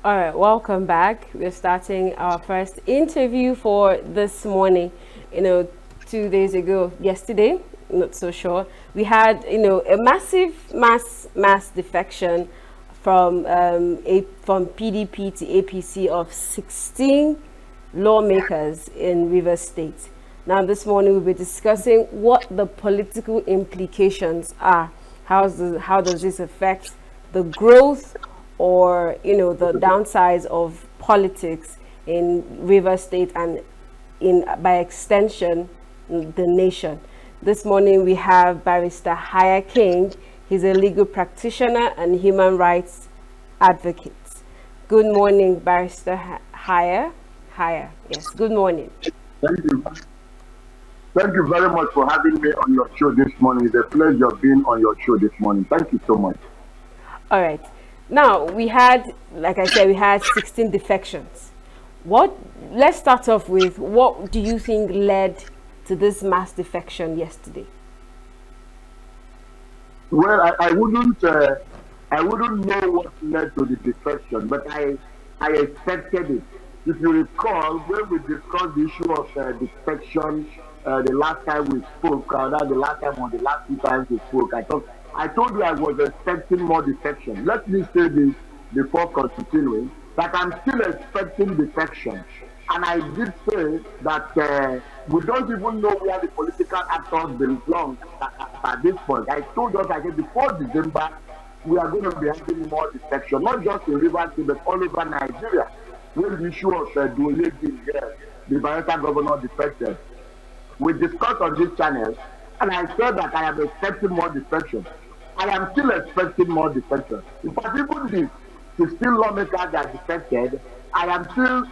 All right, welcome back. We're starting our first interview for this morning. You know, 2 days ago, yesterday, not so sure, we had a massive mass defection from PDP to APC of 16 lawmakers in Rivers State. Now, this morning we'll be discussing what the political implications are. How does this affect the growth or the downsides of politics in River State and in by extension the nation? This morning we have Barrister Haya King. He's a legal practitioner and human rights advocate. Good morning, Barrister Haya. Yes, good morning. Thank you. Thank you very much for having me on your show this morning. It's a pleasure being on your show this morning. Thank you so much. All right. Now, we had, like I said, we had 16 defections. Let's start off with, what do you think led to this mass defection yesterday? Well, I wouldn't know what led to the defection, but I expected it. If you recall, when we discussed the issue of defection the last time we spoke, not the last time or the last two times we spoke, I told you I was expecting more defection. Let me say this before continuing, that I'm still expecting defection. And I did say that we don't even know where the political actors belong at this point. I told us, I said, before December, we are going to be having more defection, not just in Rivers State, but all over Nigeria. When the issue of Duolegi here, the Bayelsa governor defected, we discussed on this channel, and I said that I am expecting more defection. I am still expecting more defection. In fact, even the 16 lawmakers that defected, I am still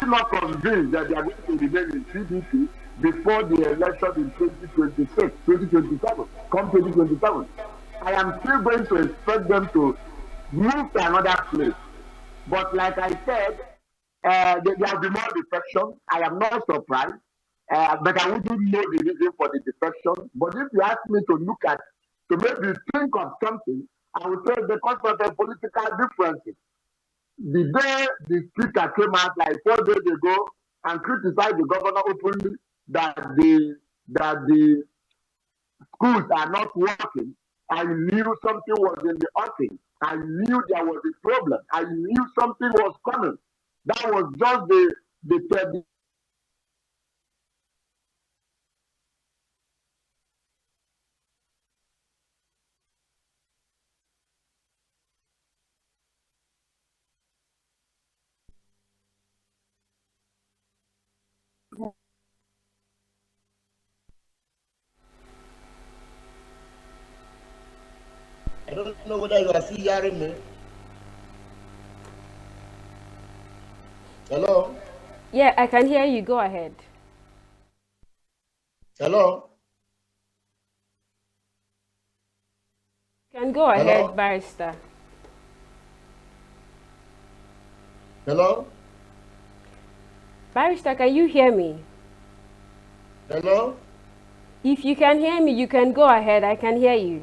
not convinced that they are going to remain in PDP before the election in 2027. Come 2027. I am still going to expect them to move to another place. But like I said, there will be more defection. I am not surprised, but I wouldn't know the reason for the defection. But if you ask me to maybe think of something, I would say because of the political differences. The day the speaker came out like 4 days ago and criticized the governor openly that the schools are not working, I knew something was in the offing. I knew there was a problem. I knew something was coming. That was just the I don't know whether you are still hearing me. Hello? Yeah, I can hear you. Go ahead. Hello? You can go ahead, Hello? Barrister. Hello? Barrister, can you hear me? Hello? If you can hear me, you can go ahead. I can hear you.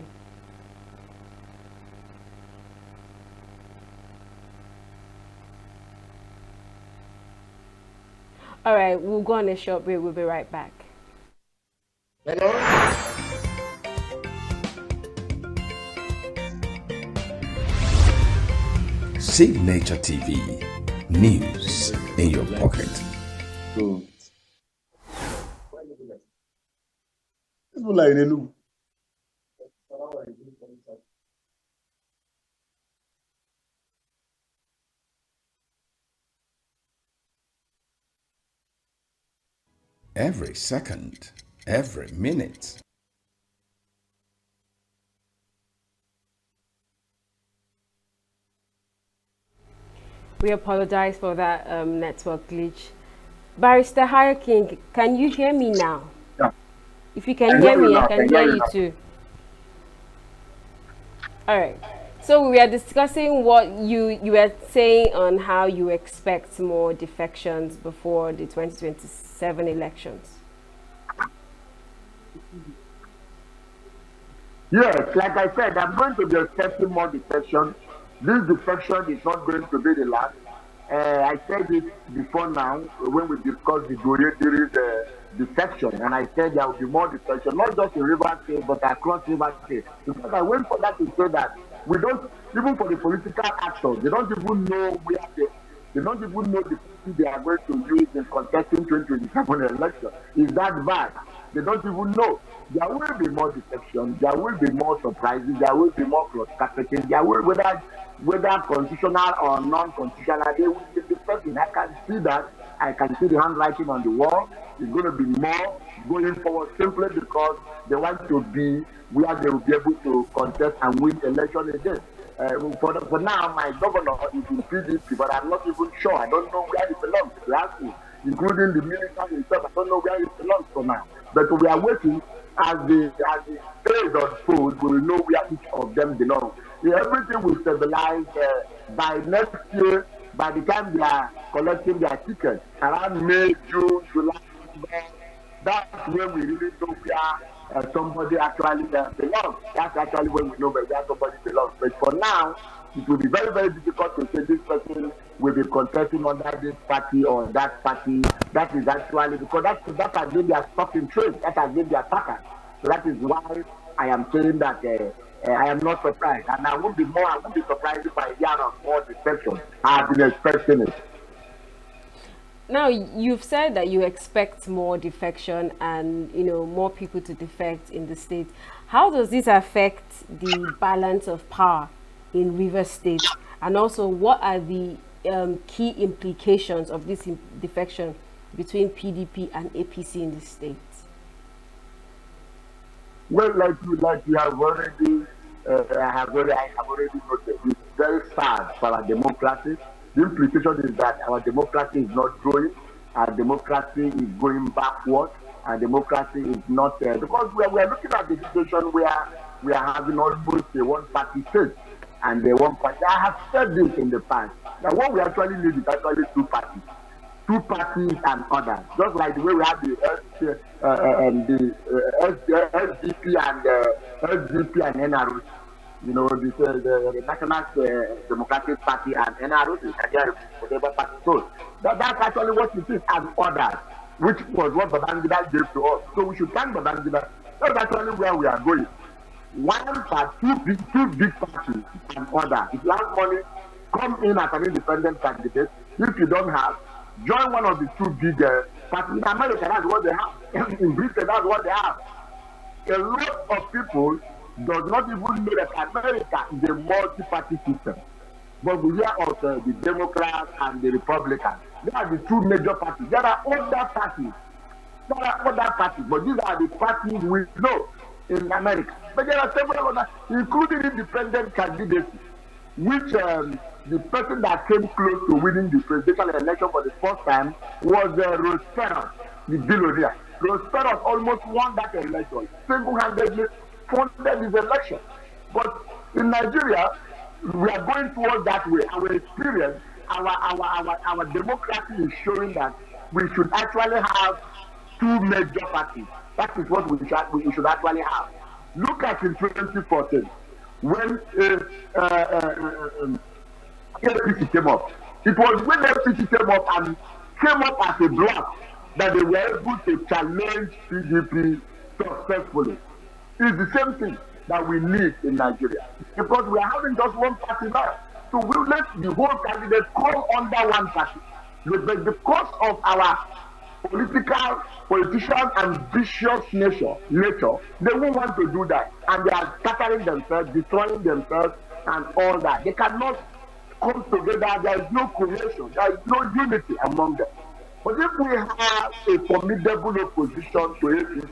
All right, we'll go on a short break. We'll be right back. Hello? Signature TV, news in your pocket. Good. People are in a loop. Every second, every minute. We apologize for that network glitch. Barrister Haya King, can you hear me now? Yeah. If you can hear me, I can hear you too. All right. So we are discussing what you were saying on how you expect more defections before the 2027 elections. Yes, like I said, I'm going to be expecting more defection This defection is not going to be the last. I said it before now when we discussed the Goyediri's defection, and I said there will be more defection, not just in River State, but across River State. Because I went for that to say that we don't, even for the political actors, they don't even know where they don't even know the people they are going to use in contesting 2027 election. Is that bad? They don't even know. There will be more defection, there will be more surprises, there will be more cross-carpeting, there will, whether constitutional or non-constitutional, they will be defecting. I can see that. I can see the handwriting on the wall. It's going to be more going forward simply because they want to be where they will be able to contest and win election again. For now, my governor is in PDP, but I'm not even sure. I don't know where he belongs. If you ask me, including the minister himself, I don't know where he belongs for now. But we are waiting. As the days unfold, we will know where each of them belongs. Everything will stabilize by next year. By the time they are collecting their tickets, around May, June, July, that's when we really know where somebody actually belongs. That's actually when we know where somebody belongs. But for now, it will be very, very difficult to say this person will be contesting under this party or that party. That is actually because that has been their stock in trade. That has been their pattern. So that is why I am saying that I am not surprised, and I won't be surprised if I hear of more deception. I have been expecting it. Now, you've said that you expect more defection and, more people to defect in the state. How does this affect the balance of power in River State? And also, what are the key implications of this defection between PDP and APC in the state? Well, like you have already, I have already noted, it's very sad for our democracy. The implication is that our democracy is not growing, our democracy is going backward, our democracy is not because we are looking at the situation where we are having almost a one-party state and the one party. I have said this in the past. Now, what we actually need is actually two parties and others. Just like the way we have the SDP and NRO. The National Democratic Party and NRO, the Labour Party. So that's actually what it is, and others, which was what Babangida gave to us. So we should thank Babangida. That's actually where we are going. One party, two big parties and others. If you have money, come in as an independent candidate. If you don't have, join one of the two big parties. In America, that's what they have. In Britain, that's what they have. A lot of people does not even know that America is a multi-party system. But we hear of the Democrats and the Republicans. They are the two major parties. There are other parties. But these are the parties we know in America. But there are several others, including independent candidates, which the person that came close to winning the presidential election for the first time was Rose Perot, the billionaire. Rose Perot almost won that election, single-handedly funded his election. But in Nigeria, we are going towards that way. Our experience, our democracy is showing that we should actually have two major parties. That is what we should actually have. Look at in 2014 when APC came up. It was when APC came up as a bloc that they were able to challenge PDP successfully. It's the same thing that we need in Nigeria, because we are having just one party now. So we'll let the whole candidate come under one party. But because of our politician ambitious nature, they won't want to do that. And they are scattering themselves, destroying themselves, and all that. They cannot come together. There is no cohesion. There is no unity among them. But if we have a formidable opposition to APC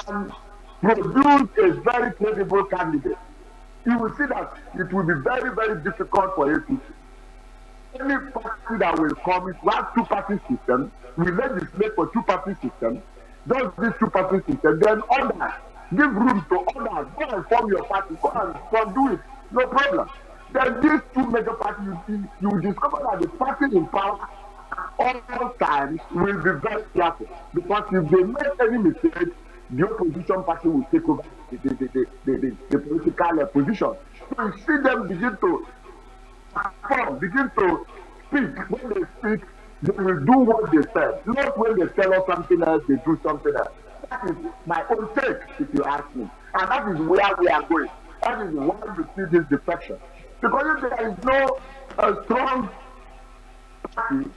and produce a very credible candidate, you will see that it will be very, very difficult for APC. Any party that will come, if we have two-party system, we legislate for two-party system, does this two-party system, then others, give room to others, go and form your party, go and do it, no problem. Then these two major parties, you will discover that the party in power at all times will be very careful, because if they make any mistake, the opposition party will take over the political position. So you see them begin to perform, begin to speak. When they speak, they will do what they said. Not when they tell us something else, they do something else. That is my own take, if you ask me. And that is where we are going. That is why we see this defection. Because if there is no strong party,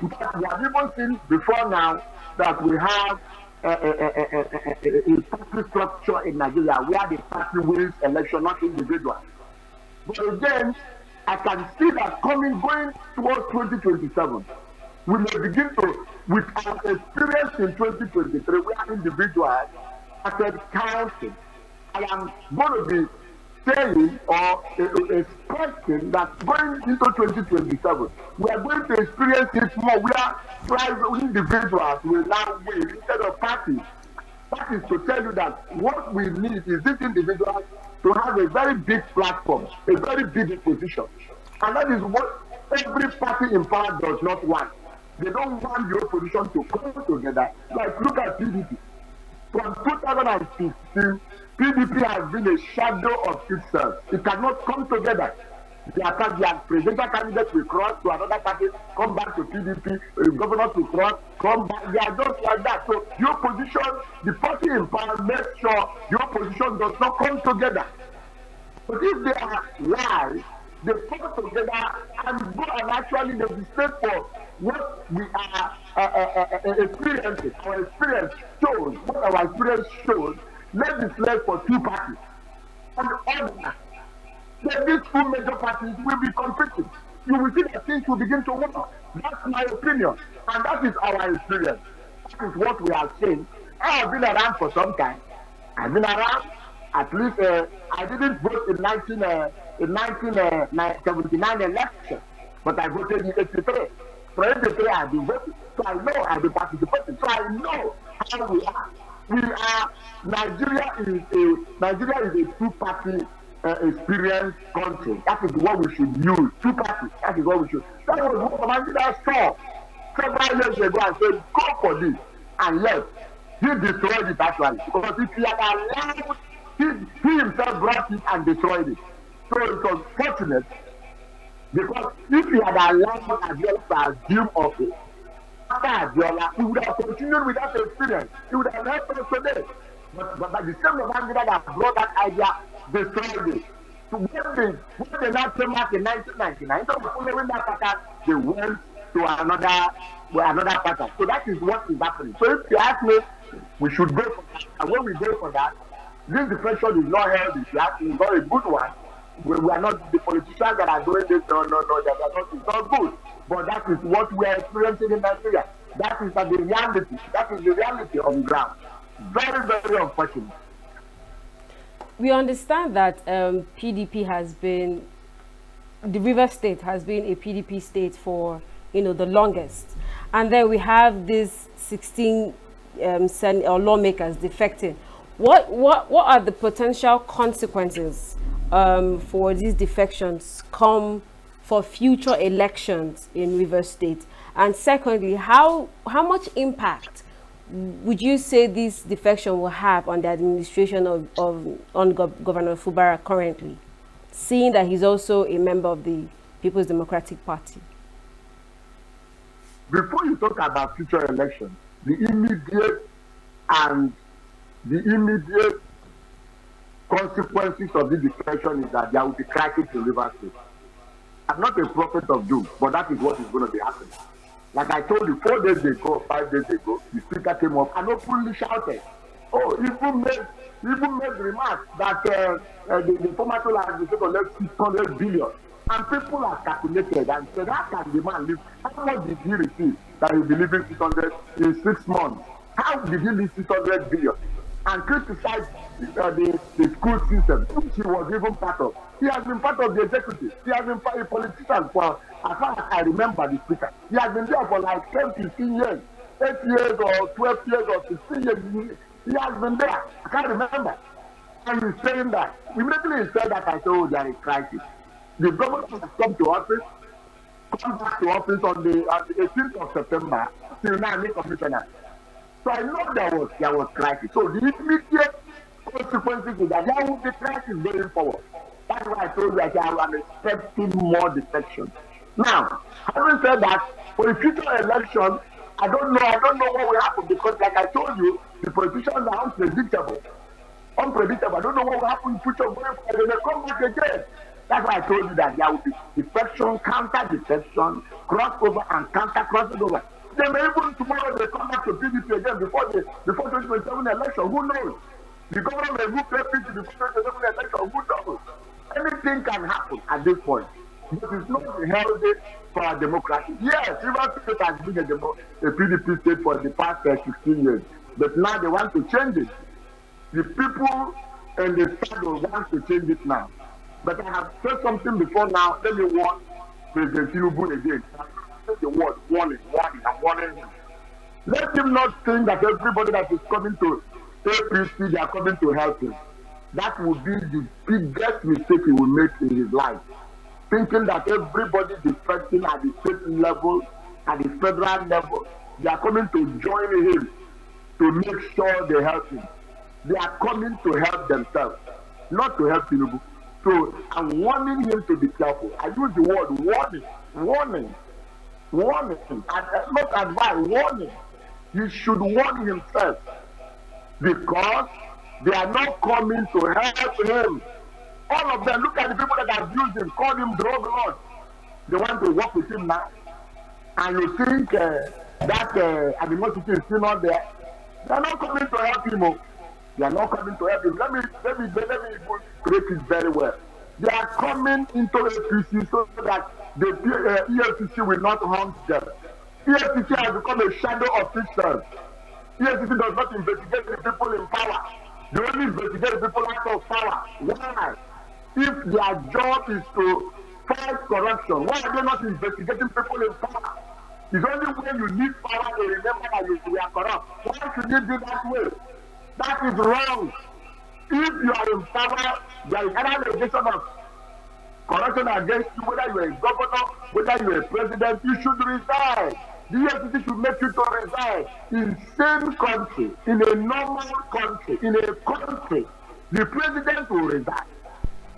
we have even seen before now that we have a party structure in Nigeria where the party wins election, not individual. But again, I can see that going towards 2027, we may begin to, with our experience in 2023, where individuals started counting. I am going to be saying or expecting that going into 2027, we are going to experience it more where private individuals will now win instead of parties. That is to tell you that what we need is these individuals to have a very big platform, a very big position. And that is what every party in power does not want. They don't want the opposition to come together. Like, look at PDP. From 2015, PDP has been a shadow of itself. It cannot come together. Their presidential candidates will cross to another party, come back to PDP, governors will cross, come back. They are just like that. So the opposition, the party in power makes sure the opposition does not come together. But if they are live, they come together and go and actually legislate for what we are experiencing. Our experience shows, what our experience shows, legislate for two parties. On the other hand, then these two major parties will be competing. You will see that things will begin to work. That's my opinion. And that is our experience. That is what we are saying. I have been around for some time. I've been around. At least I didn't vote in 1979 election, but I voted in 83. So 83 I've been voting. So I know I've been participating. So I know how we are. Nigeria is a two-party experienced country. That is what we should use. Two parties. That is what we should. That was what Nigeria saw several years ago and said, go for this. And yes, he destroyed it actually. Because if he had allowed, he himself brought it and destroyed it. So it was fortunate because if he had allowed Abiola to assume office, after Abiola, he would have continued with that experience. He would have helped us today. But the same Nigeria that brought that idea destroyed it. So when they now came back in 1999, so following that pattern, they went to another pattern. So that is what is happening. So if you ask me, we should go for that. And when we go for that, this defection is not healthy. If you ask me, it's not a good one. We are not the politicians that are doing this. No, it's not good. But that is what we are experiencing in Nigeria. That is the reality. That is the reality on the ground. Very, very unfortunate. We understand that PDP has been, the River State has been a PDP state for, the longest. And then we have these 16 lawmakers defecting. What are the potential consequences for these defections come for future elections in River State? And secondly, how much impact would you say this defection will have on the administration of Governor Fubara currently, seeing that he's also a member of the People's Democratic Party? Before you talk about future elections, the immediate consequences of this defection is that there will be crisis in River State. I'm not a prophet of doom, but that is what is going to be happening. Like I told you, 5 days ago, the speaker came up and openly shouted, even made remarks that the former administrator left 600 billion. And people are calculated and said, how can the man live? How much did he receive that he'll be living 600 in 6 months? How did he leave 600 billion? And criticized the school system, which he was even part of. He has been part of the executive. He has been a politician for, as far as I remember, the speaker. He has been there for like 10, 15 years, 8 years or 12 years or 16 years. He has been there. I can't remember. And he's saying that. Immediately he said that, I said, there is crisis. The government has come back to office on the 18th of September, till now, new commissioner. So I know there was crisis. So the immediate consequences is that there will be crisis going forward. That's why I told you I am expecting more defection. Now, having said that, for the future election, I don't know what will happen because, like I told you, the politicians are unpredictable. Unpredictable. I don't know what will happen in the future. They may come back again. That's why I told you that there will be defection, counter defection, crossover, and counter crossover. They may even tomorrow they come back to PDP again before 2027 election. Who knows? The government may move APC before 2027 election. Who knows? Anything can happen at this point. But it's not healthy for our democracy. Yes, Rivers State has been a PDP state for the past 16 years. But now they want to change it. The people and the struggle want to change it now. But I have said something before now. Let me warn President Tinubu again. The word warning. I'm warning him. Let him not think that everybody that is coming to APC, they are coming to help him. That would be the biggest mistake he will make in his life. Thinking that everybody defecting at the state level, at the federal level, they are coming to join him to make sure they help him. They are coming to help themselves, not to help Tinubu. So I'm warning him to be careful. I use the word warning, not advice, warning. He should warn himself because they are not coming to help him. All of them, look at the people that have used him, called him drug lord. They want to work with him now. And you think that animosity is still not there. They are not coming to help him. They are not coming to help him. Let me break it very well. They are coming into APC so that the EFCC will not haunt them. EFCC has become a shadow of itself. EFCC does not investigate the people in power. They only investigate the people out of power. Why? If their job is to fight corruption, why are they not investigating people in power? It's only when you need power to remember that you are corrupt. Why should you do that way? That is wrong. If you are in power, there is another allegation of corruption against you, whether you are a governor, whether you are a president, you should resign. The EFCC should make you to resign. In same country, in a normal country, in a country, the president will resign,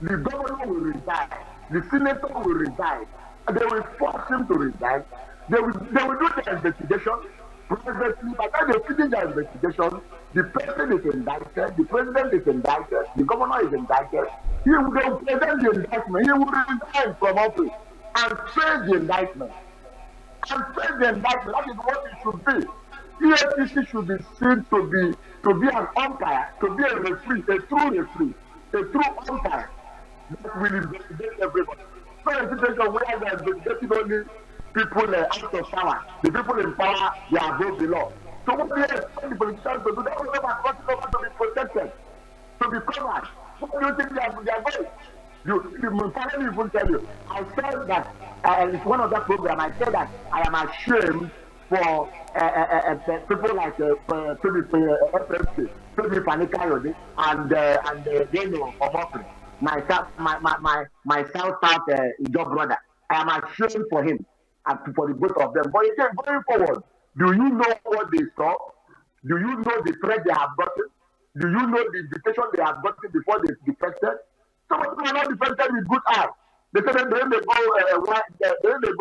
the governor will resign, the senator will resign, and they will force him to resign. They will do the investigation privately. By the time they finish the investigation, the president is indicted, the president is indicted, the governor is indicted. They will present the indictment. He will resign from office and face the indictment. That is what it should be. EFCC should be seen to be an umpire, to be a referee, a true umpire that will investigate everybody. Not a situation where they are investigating only people out of power. The people in power, they are above the law. So what do you expect the politicians to do? They all have got to be protected, to be covered. What do you think they are doing? You finally even tell you. I said that it's one of that program. I said that I am ashamed for people like FFC, Panikayode, and Deno Omofri, my South job brother. I am ashamed for him and for the both of them. But again, going forward, do you know what they saw? Do you know the threat they have gotten? Do you know the invitation they have gotten before they defected? Some of them are not defected with good eye. They said that they may go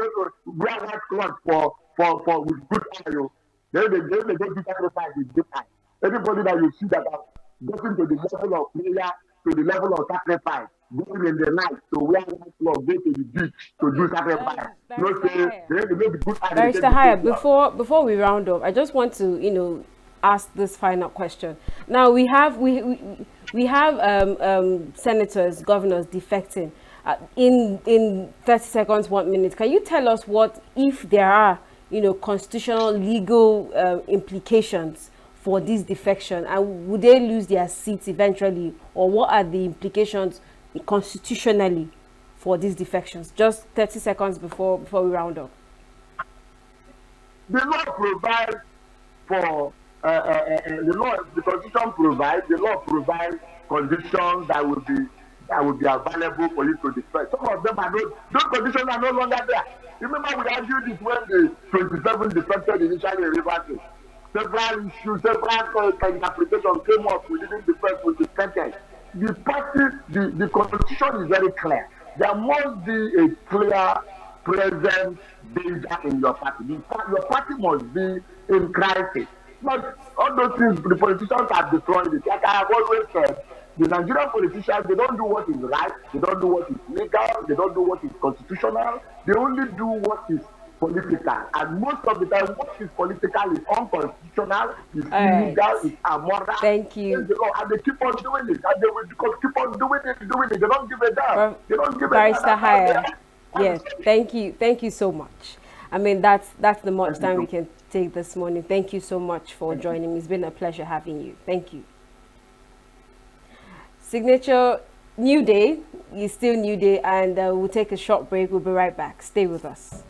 to wear white clothes for with good eye. They may go do sacrifice with good eye. Everybody that you see that have gotten to the level of prayer, to the level of sacrifice, going in the night to wear white clothes, go to the beach to do sacrifice. Barrister Haya, before we round up, I just want to ask this final question. Now we have senators, governors defecting. In 30 seconds, 1 minute, can you tell us what, if there are constitutional legal implications for this defection, and would they lose their seats eventually, or what are the implications constitutionally for these defections? Just 30 seconds before we round up. The law provides for the constitution provides, the law provides conditions that will be available for you to defect. Some of them those conditions are no longer there. Remember, we argued this when the 27 defected initially in Rivers. Several issues, several interpretations came up. We didn't defect, we defected. the party, the constitution is very clear. There must be a clear present danger in your party. Your party must be in crisis. Not all those things the politicians have destroyed it. Like I have always said, the Nigerian politicians, they don't do what is right, they don't do what is legal, they don't do what is constitutional, they only do what is political. And most of the time, what is political is unconstitutional, is illegal, is immoral. Thank you. And they keep on doing it. And they will keep on doing it. They don't give a damn. They don't give a Barrister damn. Hire. Yes, thank you. Thank you so much. I mean, that's the much time we can take this morning. Thank you so much for joining me. It's been a pleasure having you. Thank you. Signature, new day. It's still new day, and we'll take a short break. We'll be right back. Stay with us.